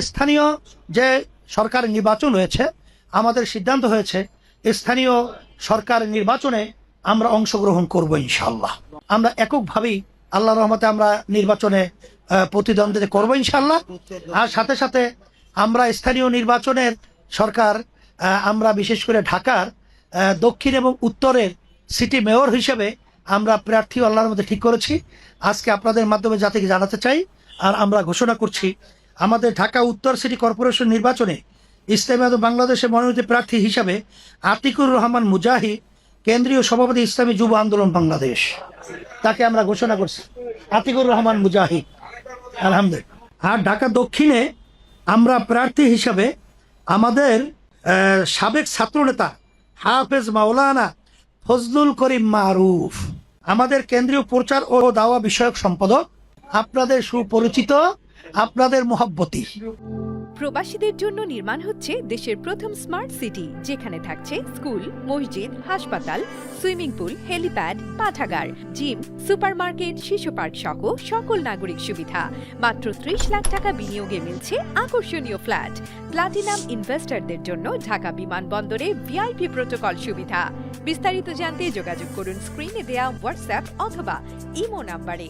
স্থানীয় যে সরকার নির্বাচন হয়েছে, আমাদের সিদ্ধান্ত হয়েছে স্থানীয় সরকার নির্বাচনে আমরা অংশগ্রহণ করব ইনশাআল্লাহ। আমরা এককভাবেই আল্লাহর রহমতে আমরা নির্বাচনে প্রতিদ্বন্দ্বিতা করব ইনশাআল্লাহ। আর সাথে সাথে আমরা স্থানীয় নির্বাচনের সরকার আমরা বিশেষ করে ঢাকার দক্ষিণ এবং উত্তরের সিটি মেয়র হিসেবে আমরা প্রার্থী আল্লাহর মধ্যে ঠিক করেছি। আজকে আপনাদের মাধ্যমে জাতিকে জানাতে চাই আর আমরা ঘোষণা করছি, আমাদের ঢাকা উত্তর সিটি কর্পোরেশন নির্বাচনে ইসলামী বাংলাদেশের মনোনীত প্রার্থী হিসাবে আতিকুর রহমান মুজাহিদ, কেন্দ্রীয় সভাপতি ইসলামী যুব আন্দোলন বাংলাদেশ, তাকে আমরা ঘোষণা করছি আতিকুর রহমান মুজাহিদ, আলহামদুলিল্লাহ। আর ঢাকা দক্ষিণে আমরা প্রার্থী হিসাবে আমাদের সাবেক ছাত্রনেতা হাফেজ মাওলানা ফজলুল করিম মারুফ, আমাদের কেন্দ্রীয় প্রচার ও দাওয়া বিষয়ক সম্পাদক, আপনাদের সুপরিচিত, আপনাদের মোহাব্বতী। প্রবাসীদের জন্য নির্মাণ হচ্ছে দেশের প্রথম স্মার্ট সিটি, যেখানে থাকছে স্কুল, মসজিদ, হাসপাতাল, সুইমিং পুল, হেলিপ্যাড, পাঠাগার, জিম, সুপারমার্কেট, শিশু পার্ক সহ সকল নাগরিক সুবিধা। মাত্র 30 লাখ টাকা বিনিয়োগে মিলছে আকর্ষণীয় ফ্ল্যাট। প্লাটিনাম ইনভেস্টরদের জন্য ঢাকা বিমানবন্দরে ভিআইপি প্রোটোকল সুবিধা। বিস্তারিত জানতে যোগাযোগ করুন স্ক্রিনে দেয়া হোয়াটসঅ্যাপ অথবা ইমো নাম্বারে।